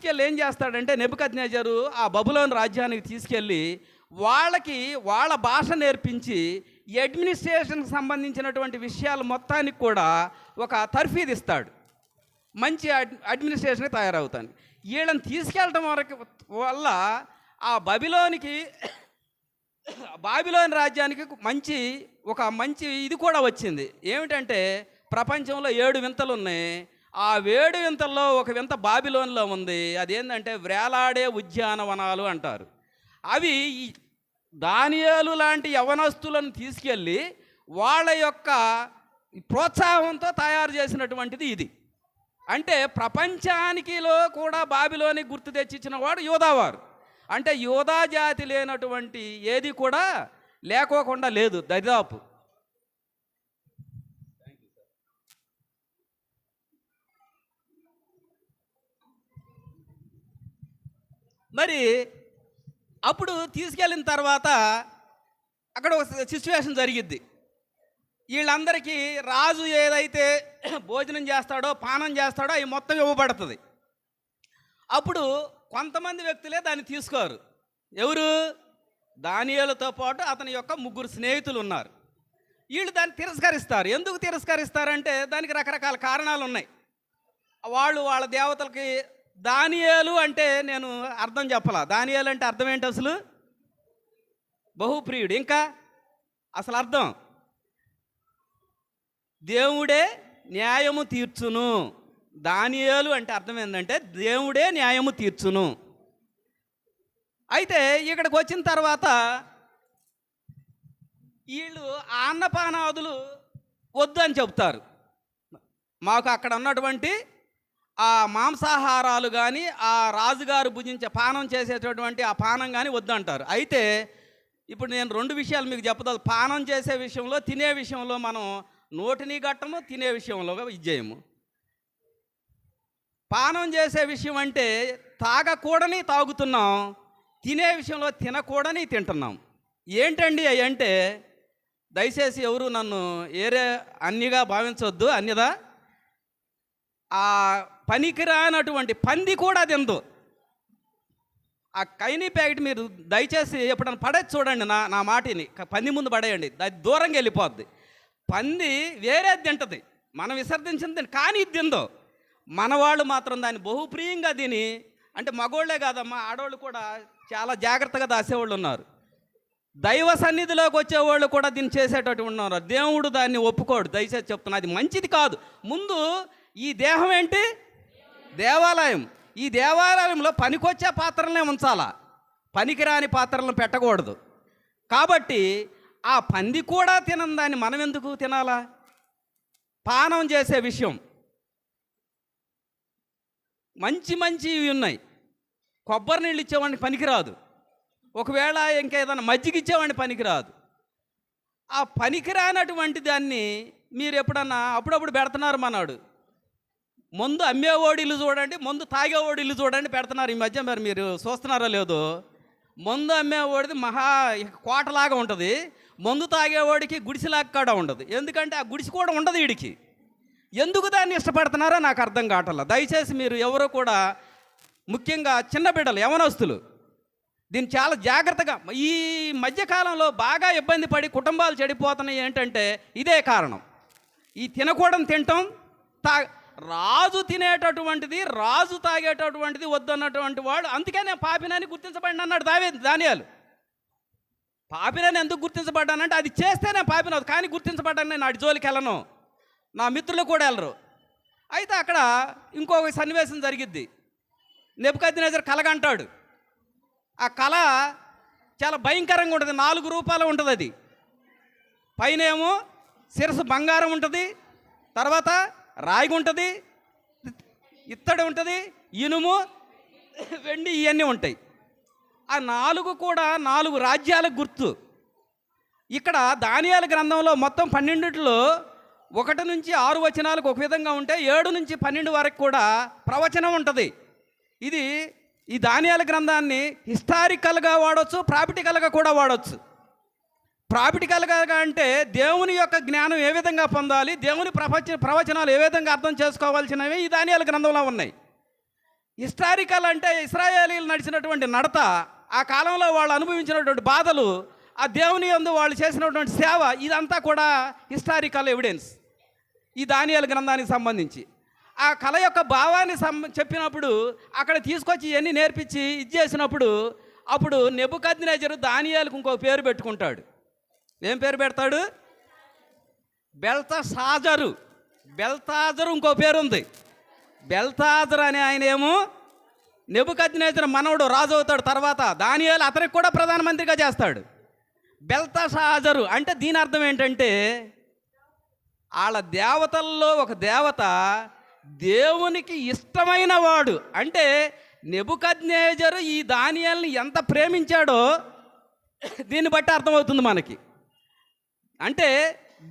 తీసుకెళ్ళి ఏం చేస్తాడంటే నెబుకద్నెజరు ఆ బబులోను రాజ్యానికి తీసుకెళ్ళి వాళ్ళ భాష నేర్పించి అడ్మినిస్ట్రేషన్కి సంబంధించినటువంటి విషయాలు మొత్తానికి కూడా ఒక తర్ఫీదు ఇస్తాడు. మంచి అడ్మినిస్ట్రేషన్కి తయారవుతాను. వీళ్ళని తీసుకెళ్ళటం వల్ల ఆ బాబిలోని రాజ్యానికి మంచి ఇది కూడా వచ్చింది. ఏమిటంటే ప్రపంచంలో 7 వింతలు ఉన్నాయి. ఆ 7 వింతల్లో ఒక వింత బాబిలోన్లో ఉంది. అదేంటంటే వేలాడే ఉద్యానవనాలు అంటారు. అవి దానియేలు లాంటి యవనస్తులను తీసుకెళ్ళి వాళ్ళ యొక్క ప్రోత్సాహంతో తయారు చేసినటువంటిది ఇది. అంటే ప్రపంచానికిలో కూడా బాబిలోని గుర్తు తెచ్చిచ్చిన వాడు యోధావారు. అంటే యోధా జాతి లేనటువంటి ఏది కూడా లేకోకుండా లేదు దరిదాపు. మరి అప్పుడు తీసుకెళ్ళిన తర్వాత అక్కడ ఒక సిచ్యువేషన్ జరిగిద్ది. వీళ్ళందరికీ రాజు ఏదైతే భోజనం చేస్తాడో పానం చేస్తాడో అవి మొత్తం ఇవ్వబడుతుంది. అప్పుడు కొంతమంది వ్యక్తులే దాన్ని తీసుకోరు. ఎవరు? దానియేలుతో పాటు అతని యొక్క 3 స్నేహితులు ఉన్నారు. వీళ్ళు దాన్ని తిరస్కరిస్తారు. ఎందుకు తిరస్కరిస్తారంటే దానికి రకరకాల కారణాలు ఉన్నాయి. వాళ్ళ దేవతలకి దానియేలు అంటే నేను అర్థం చెప్పాలా. దానియేలు అంటే అర్థం ఏంటి అసలు? బహుప్రియుడు. ఇంకా అసలు అర్థం దేవుడే న్యాయము తీర్చును. దానియేలు అంటే అర్థం ఏంటంటే దేవుడే న్యాయము తీర్చును. అయితే ఇక్కడికి వచ్చిన తర్వాత వీళ్ళు అన్నపానాదులు వద్దు అని చెప్తారు. మాకు అక్కడ ఉన్నటువంటి ఆ మాంసాహారాలు కానీ ఆ రాజుగారు భుజించే పానం చేసేటటువంటి ఆ పానం కానీ వద్దంటారు. అయితే ఇప్పుడు నేను 2 విషయాలు మీకు చెప్పదు. పానం చేసే విషయంలో, తినే విషయంలో మనం నోటిని గట్టము, తినే విషయంలో ఇచ్చేయము. పానం చేసే విషయం అంటే తాగకూడని తాగుతున్నాం, తినే విషయంలో తినకూడని తింటున్నాం. ఏంటండి అవి అంటే దయచేసి ఎవరు నన్ను అన్నిగా భావించవద్దు. అన్యదా ఆ పనికిరానటువంటి పంది కూడా తిందు. ఆ కైనీ ప్యాకెట్ మీరు దయచేసి ఎప్పుడన్నా పడేది చూడండి. నా మాటిని పంది ముందు పడేయండి, అది దూరంగా వెళ్ళిపోద్ది. పంది వేరేది తింటుంది, మనం విసర్జించింది కానీ ఇది తిందో. మనవాళ్ళు మాత్రం దాన్ని బహుప్రియంగా తిని, అంటే మగోళ్లే కాదమ్మా ఆడవాళ్ళు కూడా చాలా జాగ్రత్తగా దాసేవాళ్ళు ఉన్నారు. దైవ సన్నిధిలోకి వచ్చేవాళ్ళు కూడా దీన్ని చేసేటట్టు ఉన్నారు. దేవుడు దాన్ని ఒప్పుకోడు. దయచేసి చెప్తున్నా, అది మంచిది కాదు. ముందు ఈ దేహం ఏంటి? దేవాలయం. ఈ దేవాలయంలో పనికొచ్చే పాత్రలనే ఉంచాలా, పనికిరాని పాత్రలను పెట్టకూడదు. కాబట్టి ఆ పంది కూడా తినని దాన్ని మనం ఎందుకు తినాలా? పానం చేసే విషయం మంచివి ఉన్నాయి. కొబ్బరి నీళ్ళు ఇచ్చేవాడిని పనికిరాదు. ఒకవేళ ఇంకేదైనా మజ్జిగ ఇచ్చేవాడిని పనికిరాదు. ఆ పనికిరానటువంటి దాన్ని మీరు ఎప్పుడన్నా అప్పుడప్పుడు పెడుతున్నారు. మనాడు మందు అమ్మేవాడి ఇల్లు చూడండి, మందు తాగేవాడి ఇల్లు చూడండి పెడుతున్నారు ఈ మధ్య. మరి మీరు చూస్తున్నారో లేదో, మందు అమ్మేవాడిది మహా కోటలాగా ఉంటుంది, మందు తాగేవాడికి గుడిసెలాగా కూడా ఉండదు. ఎందుకంటే ఆ గుడిసె కూడా ఉండదు వీడికి. ఎందుకు దాన్ని ఇష్టపడుతున్నారో నాకు అర్థం కావట్లేదు. దయచేసి మీరు ఎవరో కూడా, ముఖ్యంగా చిన్న బిడ్డలు, యవనస్తులు, దీన్ని చాలా జాగ్రత్తగా, ఈ మధ్యకాలంలో బాగా ఇబ్బంది పడి కుటుంబాలు చెడిపోతున్నాయి. ఏంటంటే ఇదే కారణం. ఈ తినకూడని తినటం, రాజు తినేటటువంటిది, రాజు తాగేటటువంటిది వద్దన్నటువంటి వాడు. అందుకే నేను పాపినని గుర్తించబడిన అన్నాడు దానియేలు. పాపినని ఎందుకు గుర్తించబడ్డానంటే అది చేస్తే నేను పాపినది, కానీ గుర్తించబడ్డాను నేను అటు జోలికి వెళ్ళను, నా మిత్రులు కూడా వెళ్ళరు. అయితే అక్కడ ఇంకొక సన్నివేశం జరిగిద్ది. నెబుకద్నెజరు కలగంటాడు. ఆ కళ చాలా భయంకరంగా ఉంటుంది. 4 రూపాయలు ఉంటుంది. అది పైనేమో శిరస్సు బంగారం ఉంటుంది, తర్వాత రాగి ఉంటుంది, ఇత్తడి ఉంటుంది, ఇనుము, వెండి, ఇవన్నీ ఉంటాయి. ఆ 4 కూడా 4 రాజ్యాలకు గుర్తు. ఇక్కడ దానియేలు గ్రంథంలో మొత్తం 12లో 1 నుంచి 6 వచనాలకు ఒక విధంగా ఉంటే 7 నుంచి 12 వరకు కూడా ప్రవచనం ఉంటుంది. ఇది ఈ దానియేలు గ్రంథాన్ని హిస్టారికల్గా వాడవచ్చు, ప్రాక్టికల్గా కూడా వాడవచ్చు. ప్రాక్టికల్గా అంటే దేవుని యొక్క జ్ఞానం ఏ విధంగా పొందాలి, దేవుని ప్రవచనాలు ఏ విధంగా అర్థం చేసుకోవాల్సినవి ఈ దానియేలు గ్రంథంలో ఉన్నాయి. హిస్టారికల్ అంటే ఇశ్రాయేలీలు నడిచినటువంటి నడత, ఆ కాలంలో వాళ్ళు అనుభవించినటువంటి బాధలు, ఆ దేవుని యందు వాళ్ళు చేసినటువంటి సేవ, ఇదంతా కూడా హిస్టారికల్ ఎవిడెన్స్ ఈ దానియేలు గ్రంథానికి సంబంధించి. ఆ కళ యొక్క భావాన్ని చెప్పినప్పుడు అక్కడ తీసుకొచ్చి ఇవన్నీ నేర్పించి ఇది చేసినప్పుడు అప్పుడు నెబుకద్నెజరు దానియేలుకు ఇంకో పేరు పెట్టుకుంటాడు. ఏం పేరు పెడతాడు? బెల్తషాజరు. బెల్తాజరు ఇంకో పేరు ఉంది. బెల్తాజర్ అనే ఆయన ఏమో నెబుకద్నెజరు మనవడు రాజు అవుతాడు. తర్వాత దానియేలు అతనికి కూడా ప్రధానమంత్రిగా చేస్తాడు. బెల్తషాజరు అంటే దీని అర్థం ఏంటంటే వాళ్ళ దేవతల్లో ఒక దేవత దేవునికి ఇష్టమైన వాడు. అంటే నెబుకద్నెజరు ఈ దానియేలుని ఎంత ప్రేమించాడో దీన్ని బట్టి అర్థమవుతుంది మనకి. అంటే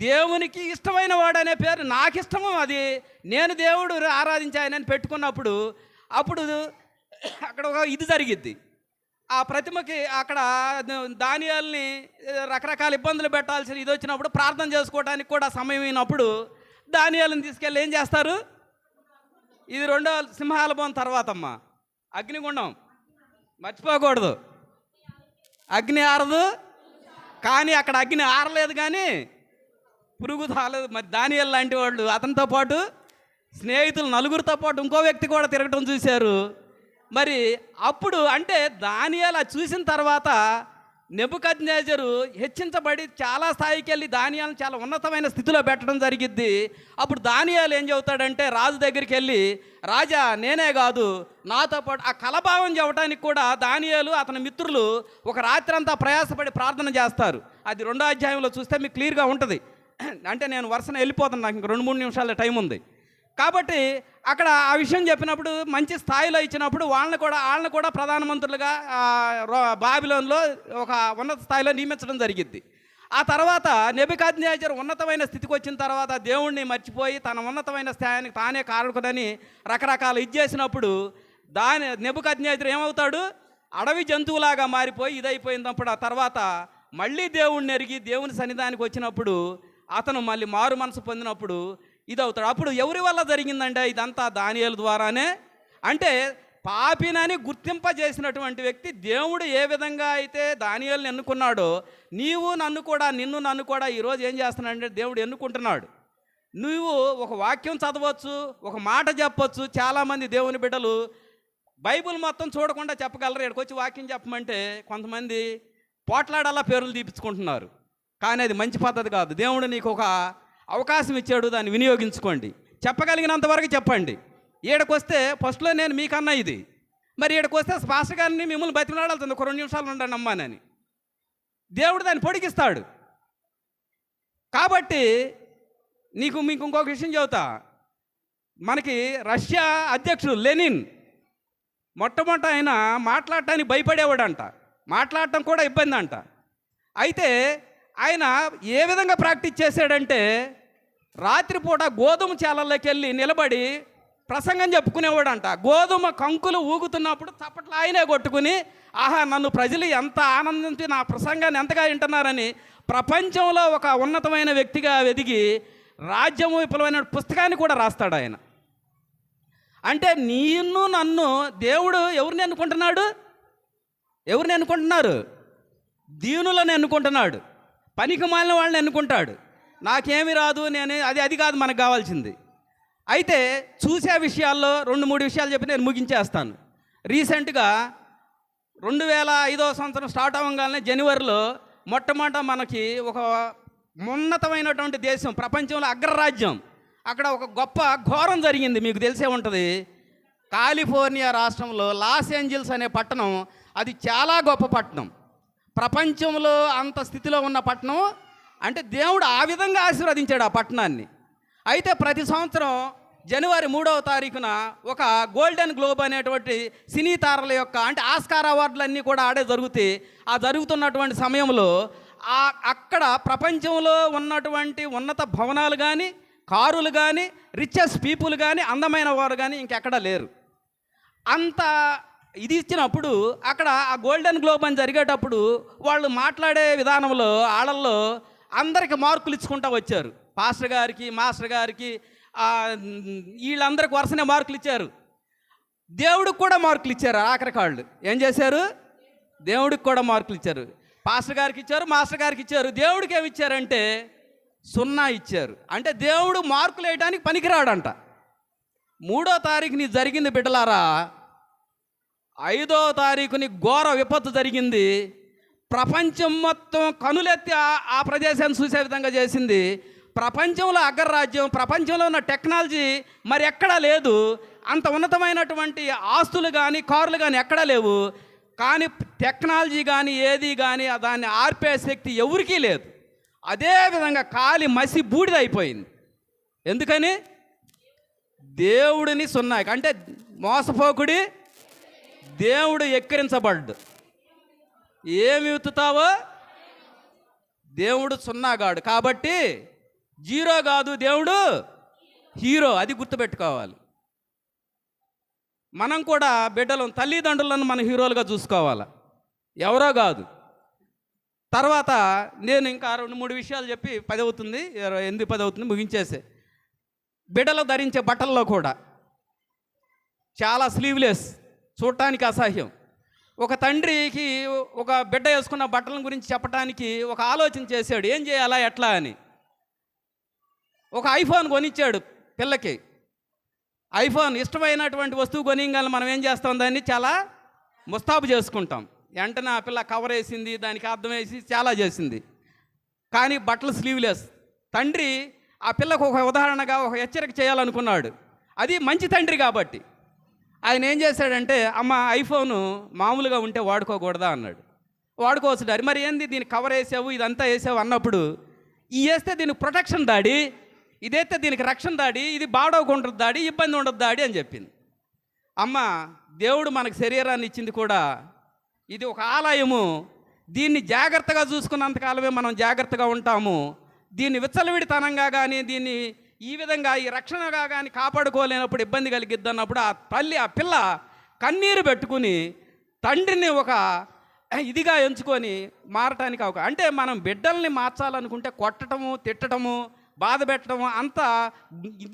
దేవునికి ఇష్టమైన వాడు అనే పేరు నాకు ఇష్టము, అది నేను దేవుడు ఆరాధించాయనని పెట్టుకున్నప్పుడు అప్పుడు అక్కడ ఒక ఇది జరిగిద్ది. ఆ ప్రతిమకి అక్కడ దానియేలుని రకరకాల ఇబ్బందులు పెట్టాల్సిన ఇది వచ్చినప్పుడు ప్రార్థన చేసుకోవడానికి కూడా సమయం అయినప్పుడు దానియేలుని తీసుకెళ్ళి ఏం చేస్తారు? ఇది రెండో సింహాల బోన్ తర్వాత అమ్మ అగ్నిగుండం మర్చిపోకూడదు. అగ్ని ఆరదు, కానీ అక్కడ అగ్ని ఆరలేదు, కానీ పురుగు తాలేదు. మరి దానియేలు లాంటి వాళ్ళు అతనితో పాటు స్నేహితులు నలుగురితో పాటు ఇంకో వ్యక్తి కూడా తిరగటం చూశారు. మరి అప్పుడు అంటే దానియేలు అది చూసిన తర్వాత నెబుకద్నెజరు హెచ్చించబడి చాలా స్థాయికి వెళ్ళి దానియేలుని చాలా ఉన్నతమైన స్థితిలో పెట్టడం జరిగిద్ది. అప్పుడు దానియేలు ఏం చెబుతాడంటే రాజు దగ్గరికి వెళ్ళి, రాజా నేనే కాదు నాతో పాటు ఆ కలభావం చెప్పడానికి కూడా దానియేలు అతని మిత్రులు ఒక రాత్రి అంతా ప్రయాసపడి ప్రార్థన చేస్తారు. అది 2వ అధ్యాయంలో చూస్తే మీకు క్లియర్గా ఉంటుంది. అంటే నేను వరుసన వెళ్ళిపోతాను, నాకు ఇంక 2-3 నిమిషాల టైం ఉంది కాబట్టి అక్కడ ఆ విషయం చెప్పినప్పుడు మంచి స్థాయిలో ఇచ్చినప్పుడు వాళ్ళని కూడా ప్రధానమంత్రులుగా బాబిలోన్లో ఒక ఉన్నత స్థాయిలో నియమించడం జరిగిద్ది. ఆ తర్వాత నెబుకద్నెజరు ఉన్నతమైన స్థితికి వచ్చిన తర్వాత దేవుణ్ణి మర్చిపోయి తన ఉన్నతమైన స్థాయికి తానే కారకుడని రకరకాల ఇది చేసినప్పుడు నెబుకద్నెజరు ఏమవుతాడు? అడవి జంతువులాగా మారిపోయి ఇదైపోయినప్పుడు ఆ తర్వాత మళ్ళీ దేవుణ్ణి ఎరిగి దేవుని సన్నిధానికి వచ్చినప్పుడు అతను మళ్ళీ మారు మనసు పొందినప్పుడు ఇదవుతాడు. అప్పుడు ఎవరి వల్ల జరిగిందంటే ఇదంతా దానియేలు ద్వారానే. అంటే పాపినని గుర్తింపజేసినటువంటి వ్యక్తి దేవుడు ఏ విధంగా అయితే దానియేలుని ఎన్నుకున్నాడో నిన్ను నన్ను కూడా ఈరోజు ఏం చేస్తున్నాడంటే దేవుడు ఎన్నుకుంటున్నాడు. నువ్వు ఒక వాక్యం చదవచ్చు, ఒక మాట చెప్పవచ్చు. చాలామంది దేవుని బిడ్డలు బైబిల్ మొత్తం చూడకుండా చెప్పగలరు. ఇక్కడికి వచ్చి వాక్యం చెప్పమంటే కొంతమంది పోట్లాడాలా పేర్లు తీపించుకుంటున్నారు. కానీ అది మంచి పద్ధతి కాదు. దేవుడు నీకు ఒక అవకాశం ఇచ్చాడు, దాన్ని వినియోగించుకోండి. చెప్పగలిగినంత వరకు చెప్పండి. ఈడకొస్తే ఫస్ట్లో నేను మీకన్నా ఇది, మరి ఈడకొస్తే పాస్టర్ గారిని మిమ్మల్ని బతిమలాడాల్సింది, ఒక 2 నిమిషాలు ఉండండి అమ్మానని. దేవుడు దాన్ని పొడిగిస్తాడు. కాబట్టి మీకు ఇంకొక విషయం చెబుతా. మనకి రష్యా అధ్యక్షుడు లెనిన్ మొట్టమొదట ఆయన మాట్లాడటానికి భయపడేవాడంట, మాట్లాడటం కూడా ఇబ్బంది అంట. అయితే ఆయన ఏ విధంగా ప్రాక్టీస్ చేశాడంటే రాత్రిపూట గోధుమ చాలల్లోకి వెళ్ళి నిలబడి ప్రసంగం చెప్పుకునేవాడంట. గోధుమ కంకులు ఊగుతున్నప్పుడు చప్పట్లు ఆయనే కొట్టుకుని, ఆహా నన్ను ప్రజలు ఎంత ఆనందించి నా ప్రసంగాన్ని ఎంతగా వింటున్నారని ప్రపంచంలో ఒక ఉన్నతమైన వ్యక్తిగా ఎదిగి రాజ్యము విఫలమైన పుస్తకాన్ని కూడా రాస్తాడు ఆయన. అంటే నన్ను దేవుడు ఎవరిని ఎన్నుకుంటున్నాడు? ఎవరిని ఎన్నుకుంటున్నారు? దీనులను ఎన్నుకుంటున్నాడు. పనికి మాలిన వాళ్ళని ఎన్నుకుంటాడు. నాకేమి రాదు, నేను అది కాదు మనకు కావాల్సింది. అయితే చూసే విషయాల్లో 2-3 విషయాలు చెప్పి నేను ముగించేస్తాను. రీసెంట్గా 2005వ సంవత్సరం స్టార్ట్ అవ్వగానే జనవరిలో మొట్టమొదట మనకి ఒక ఉన్నతమైనటువంటి దేశం, ప్రపంచంలో అగ్రరాజ్యం, అక్కడ ఒక గొప్ప ఘోరం జరిగింది. మీకు తెలిసే ఉంటుంది. కాలిఫోర్నియా రాష్ట్రంలో లాస్ ఏంజల్స్ అనే పట్టణం, అది చాలా గొప్ప పట్టణం, ప్రపంచంలో అంత స్థితిలో ఉన్న పట్టణం. అంటే దేవుడు ఆ విధంగా ఆశీర్వదించాడు ఆ పట్టణాన్ని. అయితే ప్రతి సంవత్సరం జనవరి 3వ తారీఖున ఒక గోల్డెన్ గ్లోబ్ అనేటువంటి సినీ తారల యొక్క అంటే ఆస్కార్ అవార్డులన్నీ కూడా ఆడే జరుగుతాయి. ఆ జరుగుతున్నటువంటి సమయంలో అక్కడ ప్రపంచంలో ఉన్నటువంటి ఉన్నత భవనాలు కానీ, కారులు కానీ, రిచెస్ట్ పీపుల్ కానీ, అందమైన వారు కానీ ఇంకెక్కడా లేరు. అంత ఇది ఇచ్చినప్పుడు అక్కడ ఆ గోల్డెన్ గ్లోబ్ అని జరిగేటప్పుడు వాళ్ళు మాట్లాడే విధానంలో ఆళ్ళల్లో అందరికి మార్కులు ఇచ్చుకుంటూ వచ్చారు. పాస్టర్ గారికి, మాస్టర్ గారికి, వీళ్ళందరికి వరుసనే మార్కులు ఇచ్చారు. దేవుడికి కూడా మార్కులు ఇచ్చారు. ఆఖరి కాళ్ళు ఏం చేశారు? దేవుడికి కూడా మార్కులు ఇచ్చారు. పాస్టర్ గారికి ఇచ్చారు, మాస్టర్ గారికి ఇచ్చారు. దేవుడికి ఏమి ఇచ్చారంటే 0 ఇచ్చారు. అంటే దేవుడు మార్కులు వేయడానికి పనికిరాడంట. 3వ తారీఖుని జరిగింది బిడ్డలారా. 5వ తారీఖుని ఘోర విపత్తు జరిగింది. ప్రపంచం మొత్తం కనులెత్తి ఆ ప్రదేశాన్ని చూసే విధంగా చేసింది. ప్రపంచంలో అగ్రరాజ్యం, ప్రపంచంలో ఉన్న టెక్నాలజీ మరి ఎక్కడా లేదు. అంత ఉన్నతమైనటువంటి ఆస్తులు కానీ కార్లు కానీ ఎక్కడా లేవు. కానీ టెక్నాలజీ కానీ ఏది కానీ దాన్ని ఆర్పే శక్తి ఎవరికీ లేదు. అదేవిధంగా కాలి మసి బూడిదైపోయింది. ఎందుకని? దేవుడిని 0 అంటే మోసపోకుడి దేవుడు ఎక్కిరించబడ్డు. ఏమి ఎత్తుతావో దేవుడు 0 కాడు. కాబట్టి 0 కాదు, దేవుడు హీరో. అది గుర్తుపెట్టుకోవాలి. మనం కూడా బిడ్డలను, తల్లిదండ్రులను మన హీరోలుగా చూసుకోవాలి, ఎవరో కాదు. తర్వాత నేను ఇంకా 2-3 విషయాలు చెప్పి 10 అవుతుంది, 8-10 అవుతుంది, ముగించేసే. బిడ్డలు ధరించే బట్టల్లో కూడా చాలా స్లీవ్లెస్, చూడటానికి అసహ్యం. ఒక తండ్రికి ఒక బిడ్డ వేసుకున్న బట్టల గురించి చెప్పడానికి ఒక ఆలోచన చేశాడు, ఏం చేయాలా ఎట్లా అని. ఒక ఐఫోన్ కొనిచ్చాడు పిల్లకి. ఐఫోన్ ఇష్టమైనటువంటి వస్తువు కొనిగానే మనం ఏం చేస్తాం, దాన్ని చాలా ముస్తాబు చేసుకుంటాం. వెంటనే ఆ పిల్ల కవర్ వేసింది, దానికి అర్థం వేసి చాలా చేసింది. కానీ బట్టలు స్లీవ్లెస్. తండ్రి ఆ పిల్లకు ఒక ఉదాహరణగా ఒక హెచ్చరిక చేయాలనుకున్నాడు. అది మంచి తండ్రి కాబట్టి ఆయన ఏం చేశాడంటే, అమ్మ ఐఫోను మామూలుగా ఉంటే వాడుకోకూడదా అన్నాడు. వాడుకోవచ్చు డాడీ. మరి ఏంది దీనికి కవర్ వేసావు, ఇదంతా వేసావు అన్నప్పుడు, ఈ వేస్తే దీనికి ప్రొటెక్షన్ దాడి, ఇదైతే దీనికి రక్షణ దాడి, ఇది బాడవకుంటుంది దాడి, ఇబ్బంది ఉండదు దాడి అని చెప్పింది. అమ్మ, దేవుడు మనకు శరీరాన్ని ఇచ్చింది కూడా, ఇది ఒక ఆలయము. దీన్ని జాగ్రత్తగా చూసుకున్నంతకాలమే మనం జాగ్రత్తగా ఉంటాము. దీన్ని విచ్చలవిడితనంగా కానీ, దీన్ని ఈ విధంగా ఈ రక్షణగా కానీ కాపాడుకోలేనప్పుడు ఇబ్బంది కలిగిద్ది అన్నప్పుడు ఆ పిల్ల కన్నీరు పెట్టుకుని తండ్రిని ఒక ఇదిగా ఎంచుకొని మారటానికి అంటే మనం బిడ్డల్ని మార్చాలనుకుంటే కొట్టడము, తిట్టడము, బాధ పెట్టడము అంతా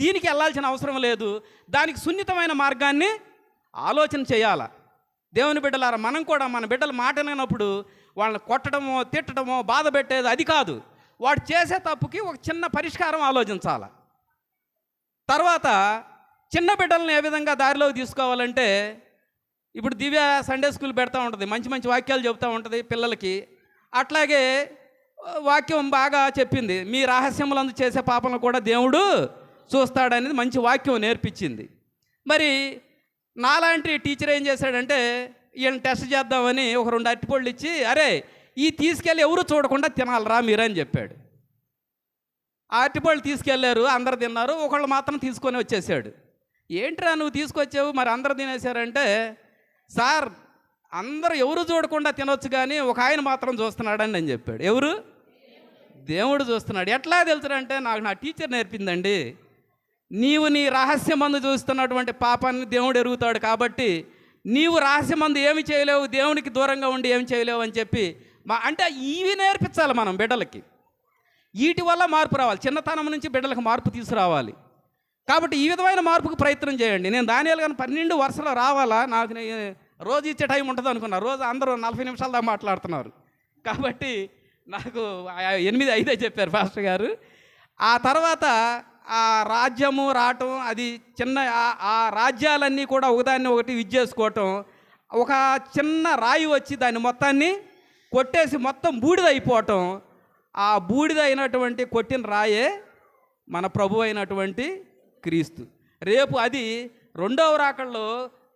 దీనికి వెళ్ళాల్సిన అవసరం లేదు. దానికి సున్నితమైన మార్గాన్ని ఆలోచన చేయాలి. దేవుని బిడ్డలారా, మనం కూడా మన బిడ్డల మాట వినప్పుడు వాళ్ళని కొట్టడమో, తిట్టడమో, బాధ పెట్టేది అది కాదు. వాడు చేసే తప్పుకి ఒక చిన్న పరిష్కారం ఆలోచించాలి. తర్వాత చిన్న బిడ్డలను ఏ విధంగా దారిలోకి తీసుకోవాలంటే, ఇప్పుడు దివ్య సండే స్కూల్ పెడతా ఉంటుంది, మంచి మంచి వాక్యాలు చెబుతూ ఉంటుంది పిల్లలకి. అట్లాగే వాక్యం బాగా చెప్పింది, మీ రహస్యములందు చేసే పాపలను కూడా దేవుడు చూస్తాడనేది మంచి వాక్యం నేర్పించింది. మరి నాలాంటి టీచర్ ఏం చేశాడంటే, ఈయన టెస్ట్ చేద్దామని ఒక 2 అరటిపళ్ళు ఇచ్చి, అరే ఈ తీసుకెళ్ళి ఎవరు చూడకుండా తినాలరా మీరని చెప్పాడు. ఆ అరటిపళ్ళు తీసుకెళ్ళారు, అందరు తిన్నారు, ఒకళ్ళు మాత్రం తీసుకొని వచ్చేసాడు. ఏంట్రా నువ్వు తీసుకొచ్చావు, మరి అందరు తినేశారంటే, సార్ అందరూ ఎవరు చూడకుండా తినొచ్చు కానీ ఒక ఆయన మాత్రం చూస్తున్నాడని నేను చెప్పాడు. ఎవరు? దేవుడు చూస్తున్నాడు. ఎట్లా తెలుసునంటే, నాకు నా టీచర్ నేర్పిందండి, నీవు నీ రహస్యమందు చూస్తున్నటువంటి పాపాన్ని దేవుడు ఎరుగుతాడు, కాబట్టి నీవు రహస్యమందు ఏమి చేయలేవు, దేవునికి దూరంగా ఉండి ఏమి చేయలేవు అని చెప్పి అంటే ఇవి నేర్పించాలి మనం బిడ్డలకి. వీటి వల్ల మార్పు రావాలి. చిన్నతనం నుంచి బిడ్డలకు మార్పు తీసుకురావాలి. కాబట్టి ఈ విధమైన మార్పుకు ప్రయత్నం చేయండి. నేను దానియాలు కానీ 12 వరుసలో రావాలా, నాకు రోజు ఇచ్చే టైం ఉంటుంది అనుకున్నా. రోజు అందరూ 40 నిమిషాల దాకా మాట్లాడుతున్నారు. కాబట్టి నాకు 8-5 చెప్పారు పాస్టర్ గారు. ఆ తర్వాత ఆ రాజ్యము రావటం, అది చిన్న ఆ రాజ్యాలన్నీ కూడా ఒకదాన్ని ఒకటి విజ్జేసుకోవటం, ఒక చిన్న రాయి వచ్చి దాన్ని మొత్తాన్ని కొట్టేసి మొత్తం బూడిదైపోవటం. ఆ బూడిద అయినటువంటి కొట్టిన రాయే మన ప్రభు అయినటువంటి క్రీస్తు. రేపు అది 2వ రాకడలో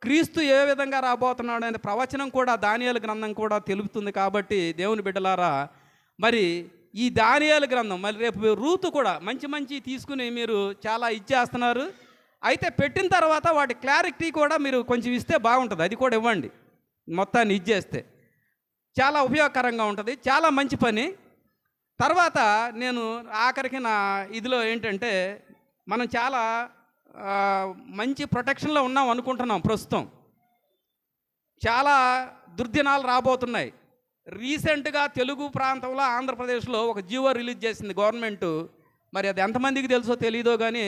క్రీస్తు ఏ విధంగా రాబోతున్నాడు అనే ప్రవచనం కూడా దానియేలు గ్రంథం కూడా తెలుపుతుంది. కాబట్టి దేవుని బిడ్డలారా, మరి ఈ దానియేలు గ్రంథం, మరి రేపు రూతు కూడా మంచి మంచి తీసుకుని మీరు చాలా ఇచ్చేస్తున్నారు. అయితే పెట్టిన తర్వాత వాటి క్లారిటీ కూడా మీరు కొంచెం ఇస్తే బాగుంటుంది. అది కూడా ఇవ్వండి. మొత్తాన్ని ఇచ్చేస్తే చాలా ఉపయోగకరంగా ఉంటుంది. చాలా మంచి పని. తర్వాత నేను ఆఖరికి నా ఇదిలో ఏంటంటే, మనం చాలా మంచి ప్రొటెక్షన్లో ఉన్నాం అనుకుంటున్నాం. ప్రస్తుతం చాలా దుర్దినాలు రాబోతున్నాయి. రీసెంట్గా తెలుగు ప్రాంతంలో ఆంధ్రప్రదేశ్లో ఒక జీవో రిలీజ్ చేసింది గవర్నమెంటు. మరి అది ఎంతమందికి తెలుసో తెలియదో కానీ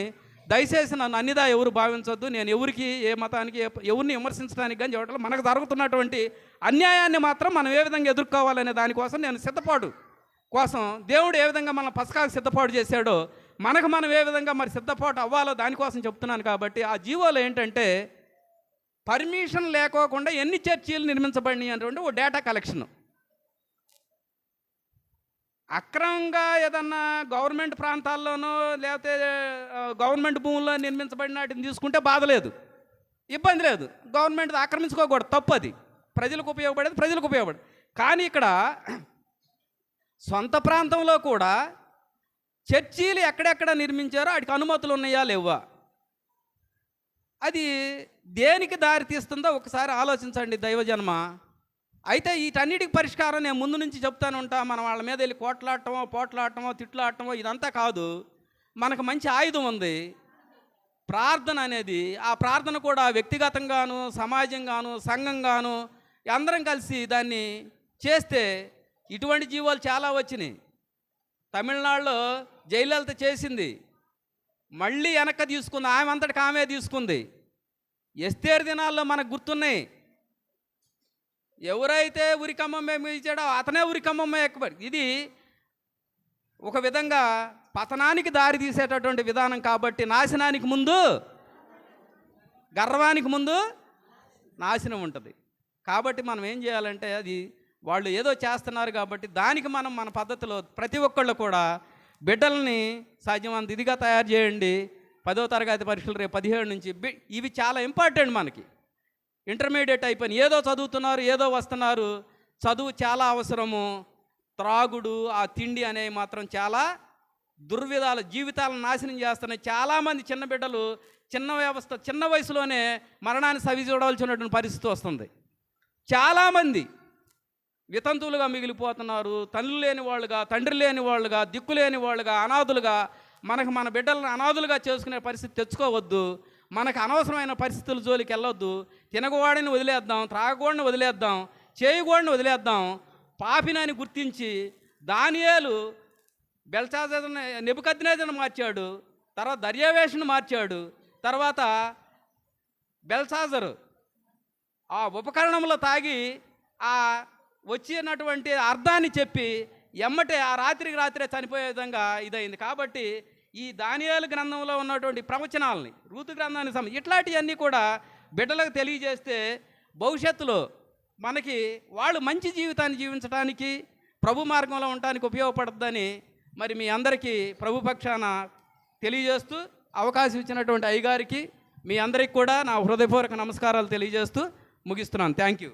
దయచేసి నన్ను అన్నిదా ఎవరు భావించొద్దు. నేను ఎవరికి, ఏ మతానికి, ఎవరిని విమర్శించడానికి కానీ చూడాలి. మనకు జరుగుతున్నటువంటి అన్యాయాన్ని మాత్రం మనం ఏ విధంగా ఎదుర్కోవాలనే దానికోసం నేను సిద్ధపాటు కోసం దేవుడు ఏ విధంగా మన పసకాకు సిద్ధపాటు చేశాడో మనకు మనం ఏ విధంగా మరి సిద్ధపాటు అవ్వాలో దానికోసం చెప్తున్నాను. కాబట్టి ఆ జీవోలో ఏంటంటే పర్మిషన్ లేకోకుండా ఎన్ని చర్చీలు నిర్మించబడినాయి అంటే ఓ డేటా కలెక్షన్. అక్రమంగా ఏదన్నా గవర్నమెంట్ ప్రాంతాల్లోనో లేకపోతే గవర్నమెంట్ భూముల్లో నిర్మించబడిన వాటిని తీసుకుంటే బాధ లేదు, ఇబ్బంది లేదు. గవర్నమెంట్ ఆక్రమించుకోకూడదు, తప్పు. అది ప్రజలకు ఉపయోగపడేది, ప్రజలకు ఉపయోగపడేది. కానీ ఇక్కడ సొంత ప్రాంతంలో కూడా చర్చీలు ఎక్కడెక్కడ నిర్మించారో వాటికి అనుమతులు ఉన్నాయా లేవా, అది దేనికి దారి తీస్తుందో ఒకసారి ఆలోచించండి దైవజన్మ. అయితే వీటన్నిటికి పరిష్కారం నేను ముందు నుంచి చెప్తాను ఉంటా. మనం వాళ్ళ మీద వెళ్ళి పోట్లాడటమో తిట్లాడటమో ఇదంతా కాదు. మనకు మంచి ఆయుధం ఉంది, ప్రార్థన అనేది. ఆ ప్రార్థన కూడా వ్యక్తిగతంగాను, సమాజంగాను, సంఘంగాను అందరం కలిసి దాన్ని చేస్తే ఇటువంటి జీవాలు చాలా వచ్చినాయి. తమిళనాడులో జయలలిత చేసింది, మళ్ళీ వెనక్కి తీసుకుంది, ఆమె అంతటికి ఆమె తీసుకుంది. ఎస్తేరు దినాల్లో మనకు గుర్తున్నాయి. ఎవరైతే ఉరికమ్మమ్మే ఇచ్చాడో అతనే ఉరికమ్మమ్మే ఎక్కుబడి. ఇది ఒక విధంగా పతనానికి దారి తీసేటటువంటి విధానం. కాబట్టి నాశనానికి ముందు, గర్వానికి ముందు నాశనం ఉంటుంది. కాబట్టి మనం ఏం చేయాలంటే, అది వాళ్ళు ఏదో చేస్తున్నారు కాబట్టి దానికి మనం మన పద్ధతిలో ప్రతి ఒక్కళ్ళు కూడా బిడ్డల్ని సాధ్యమంత ఇదిగా తయారు చేయండి. 10వ తరగతి పరీక్షలు రేపు 17 నుంచి. ఇవి చాలా ఇంపార్టెంట్ మనకి. ఇంటర్మీడియట్ అయిపోయిన ఏదో చదువుతున్నారు, ఏదో వస్తున్నారు. చదువు చాలా అవసరము. త్రాగుడు, ఆ తిండి అనేవి మాత్రం చాలా దుర్విధాల జీవితాలను నాశనం చేస్తున్నాయి. చాలామంది చిన్న బిడ్డలు చిన్న వయసులోనే మరణాన్ని సవి చూడవలసినటువంటి పరిస్థితి వస్తుంది. చాలామంది వితంతువులుగా మిగిలిపోతున్నారు. తల్లి లేని వాళ్ళుగా, తండ్రి లేని వాళ్ళుగా, దిక్కు లేని వాళ్ళుగా, అనాథులుగా. మన బిడ్డలను అనాథులుగా చేసుకునే పరిస్థితి తెచ్చుకోవద్దు. మనకు అనవసరమైన పరిస్థితుల జోలికి వెళ్ళొద్దు. తినగోడిని వదిలేద్దాం, త్రాగోడిని వదిలేద్దాం, చేయగోడిని వదిలేద్దాం. పాపినని గుర్తించి దానియేలు బెల్షాజరుని, నెబుకద్నెజరుని మార్చాడు. తర్వాత దర్యావేషుని మార్చాడు. తర్వాత బెల్షాజరు ఆ ఉపకరణంలో తాగి ఆ వచ్చినటువంటి అర్థాన్ని చెప్పి ఎమ్మటే ఆ రాత్రికి రాత్రే చనిపోయే విధంగా ఇదైంది. కాబట్టి ఈ దానియేలు గ్రంథంలో ఉన్నటువంటి ప్రవచనాలని, రూతు గ్రంథానికి ఇట్లాంటివన్నీ కూడా బిడ్డలకు తెలియజేస్తే భవిష్యత్తులో మనకి వాళ్ళు మంచి జీవితాన్ని జీవించడానికి, ప్రభు మార్గంలో ఉండడానికి ఉపయోగపడుతుందని మరి మీ అందరికీ ప్రభు పక్షాన తెలియజేస్తూ, అవకాశం ఇచ్చినటువంటి అయ్యగారికి మీ అందరికీ కూడా నా హృదయపూర్వక నమస్కారాలు తెలియజేస్తూ ముగిస్తున్నాను. Thank you.